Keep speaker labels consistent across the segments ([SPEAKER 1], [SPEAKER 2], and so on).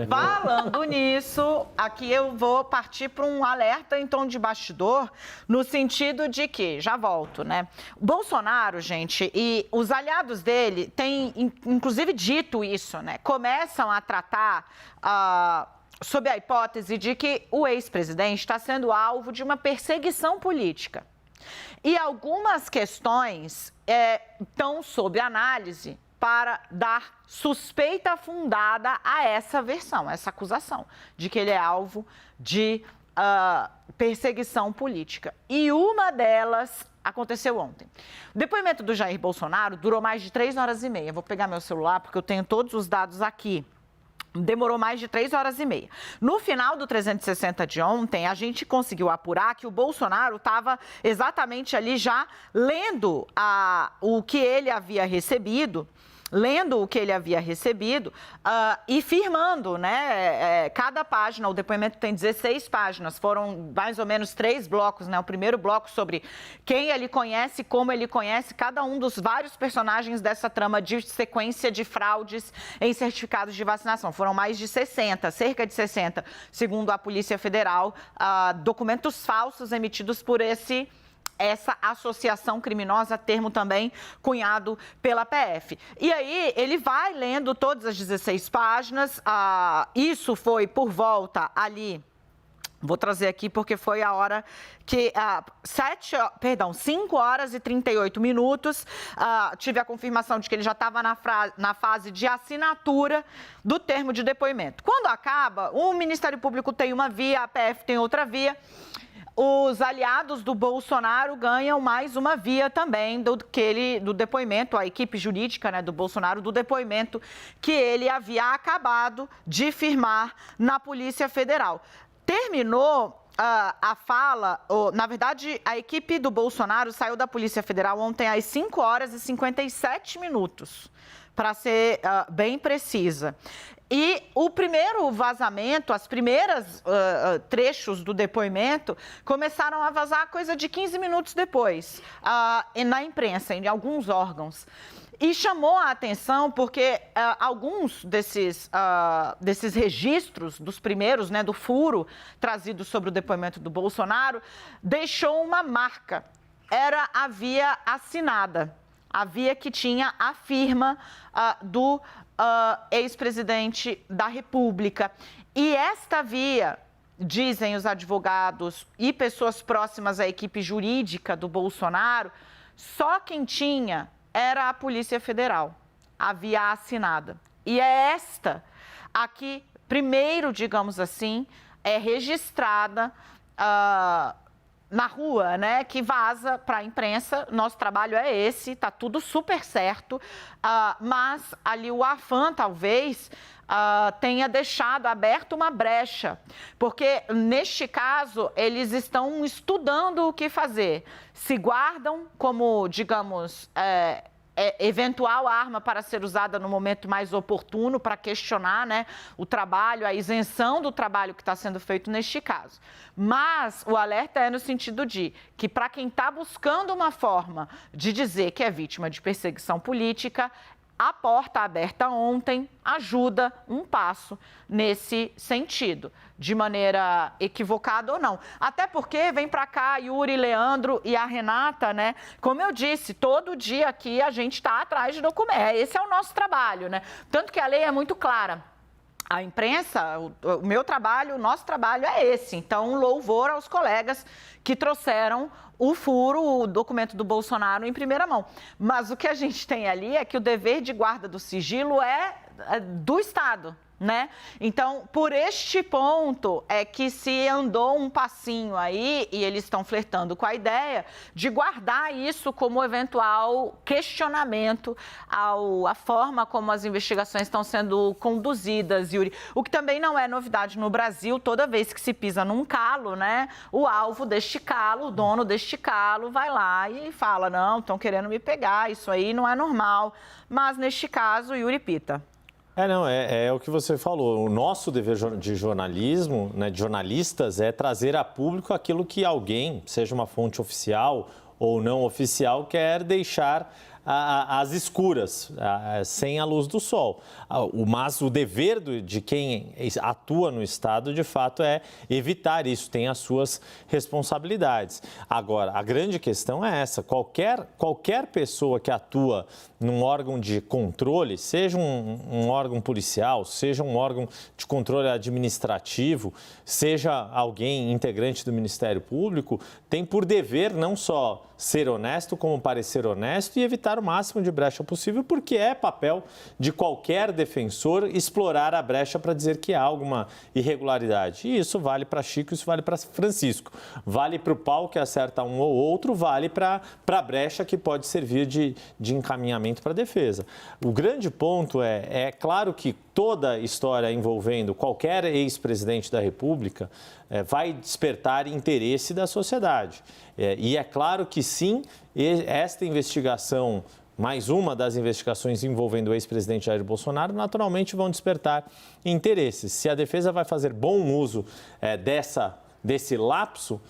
[SPEAKER 1] Falando nisso, aqui eu vou partir para um alerta em tom de bastidor, no sentido de que, já volto, né? O Bolsonaro, gente, e os aliados dele têm, inclusive, dito isso, né? Começam a tratar sob a hipótese de que o ex-presidente está sendo alvo de uma perseguição política. E algumas questões estão sob análise para dar suspeita fundada a essa versão, essa acusação de que ele é alvo de perseguição política. E uma delas aconteceu ontem. O depoimento do Jair Bolsonaro durou mais de 3 horas e meia. Vou pegar meu celular porque eu tenho todos os dados aqui. Demorou mais de 3 horas e meia. No final do 360 de ontem, a gente conseguiu apurar que o Bolsonaro estava exatamente ali já lendo o que ele havia recebido, e firmando, né? Cada página, o depoimento tem 16 páginas, foram mais ou menos 3 blocos, né? O primeiro bloco sobre quem ele conhece, como ele conhece cada um dos vários personagens dessa trama de sequência de fraudes em certificados de vacinação. Foram mais de 60, cerca de 60, segundo a Polícia Federal, documentos falsos emitidos por essa associação criminosa, termo também cunhado pela PF. E aí, ele vai lendo todas as 16 páginas, isso foi por volta ali, vou trazer aqui porque foi a hora que, 5 horas e 38 minutos, tive a confirmação de que ele já estava na fase de assinatura do termo de depoimento. Quando acaba, o Ministério Público tem uma via, a PF tem outra via. Os aliados do Bolsonaro ganham mais uma via também do depoimento, a equipe jurídica, né, do Bolsonaro, do depoimento que ele havia acabado de firmar na Polícia Federal. Terminou a fala, na verdade, a equipe do Bolsonaro saiu da Polícia Federal ontem às 5 horas e 57 minutos, para ser bem precisa. E o primeiro vazamento, as primeiras trechos do depoimento começaram a vazar coisa de 15 minutos depois, na imprensa, em alguns órgãos. E chamou a atenção porque alguns desses registros, dos primeiros, né, do furo trazido sobre o depoimento do Bolsonaro, deixou uma marca. Era a via assinada, a via que tinha a firma do ex-presidente da República. E esta via, dizem os advogados e pessoas próximas à equipe jurídica do Bolsonaro, só quem tinha era a Polícia Federal, a via assinada. E é esta aqui, primeiro, digamos assim, é registrada na rua, né, que vaza para a imprensa. Nosso trabalho é esse, tá tudo super certo, mas ali o Afam, talvez, tenha deixado aberto uma brecha, porque, neste caso, eles estão estudando o que fazer. Se guardam como, digamos, eventual arma para ser usada no momento mais oportuno para questionar, né, o trabalho, a isenção do trabalho que está sendo feito neste caso. Mas o alerta é no sentido de que, para quem está buscando uma forma de dizer que é vítima de perseguição política, a porta aberta ontem ajuda um passo nesse sentido, de maneira equivocada ou não. Até porque vem para cá Yuri, Leandro e a Renata, né? Como eu disse, todo dia aqui a gente está atrás de documentos. Esse é o nosso trabalho, né? Tanto que a lei é muito clara. A imprensa, o meu trabalho, o nosso trabalho é esse. Então, um louvor aos colegas que trouxeram o furo, o documento do Bolsonaro em primeira mão. Mas o que a gente tem ali é que o dever de guarda do sigilo é do Estado, né? Então, por este ponto é que se andou um passinho aí, e eles estão flertando com a ideia de guardar isso como eventual questionamento à forma como as investigações estão sendo conduzidas, Yuri. O que também não é novidade no Brasil, toda vez que se pisa num calo, né? O alvo deste calo, o dono deste calo, vai lá e fala, não, estão querendo me pegar, isso aí não é normal. Mas, neste caso, Yuri Pita.
[SPEAKER 2] É o que você falou. O nosso dever de jornalismo, né, de jornalistas, é trazer a público aquilo que alguém, seja uma fonte oficial ou não oficial, quer deixar às escuras, sem a luz do sol. Mas o dever de quem atua no Estado, de fato, é evitar isso, tem as suas responsabilidades. Agora, a grande questão é essa: qualquer pessoa que atua num órgão de controle, seja um órgão policial, seja um órgão de controle administrativo, seja alguém integrante do Ministério Público, tem por dever não só ser honesto, como parecer honesto e evitar o máximo de brecha possível, porque é papel de qualquer defensor explorar a brecha para dizer que há alguma irregularidade. E isso vale para Chico, isso vale para Francisco. Vale para o pau que acerta um ou outro, vale para a brecha que pode servir de encaminhamento para a defesa. O grande ponto é claro que toda história envolvendo qualquer ex-presidente da República vai despertar interesse da sociedade. E é claro que sim, esta investigação, mais uma das investigações envolvendo o ex-presidente Jair Bolsonaro, naturalmente vão despertar interesses. Se a defesa vai fazer bom uso desse lapso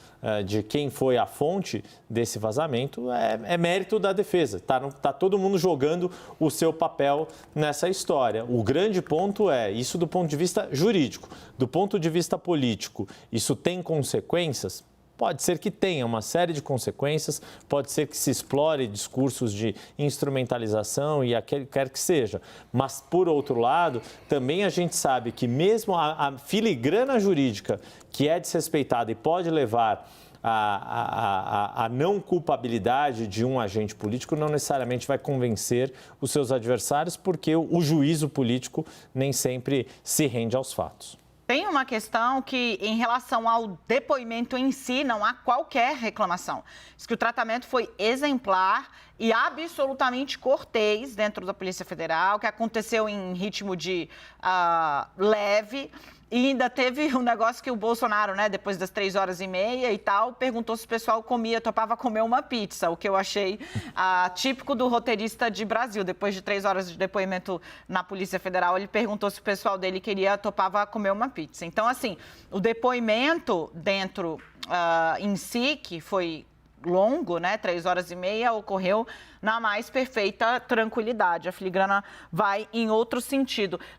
[SPEAKER 2] de quem foi a fonte desse vazamento, é mérito da defesa. Tá todo mundo jogando o seu papel nessa história. O grande ponto é, isso do ponto de vista jurídico, do ponto de vista político, isso tem consequências? Pode ser que tenha uma série de consequências, pode ser que se explore discursos de instrumentalização e aquele quer que seja. Mas, por outro lado, também a gente sabe que mesmo a filigrana jurídica que é desrespeitada e pode levar a não culpabilidade de um agente político não necessariamente vai convencer os seus adversários, porque o juízo político nem sempre se rende aos fatos.
[SPEAKER 1] Tem uma questão que, em relação ao depoimento em si, não há qualquer reclamação. Diz que o tratamento foi exemplar e absolutamente cortês dentro da Polícia Federal, que aconteceu em ritmo de leve. E ainda teve um negócio que o Bolsonaro, né, depois das 3h30 e tal, perguntou se o pessoal topava comer uma pizza, o que eu achei típico do roteirista de Brasil. Depois de 3 horas de depoimento na Polícia Federal, ele perguntou se o pessoal dele topava comer uma pizza. Então, assim, o depoimento dentro em si, que foi longo, né, 3h30, ocorreu na mais perfeita tranquilidade. A filigrana vai em outro sentido.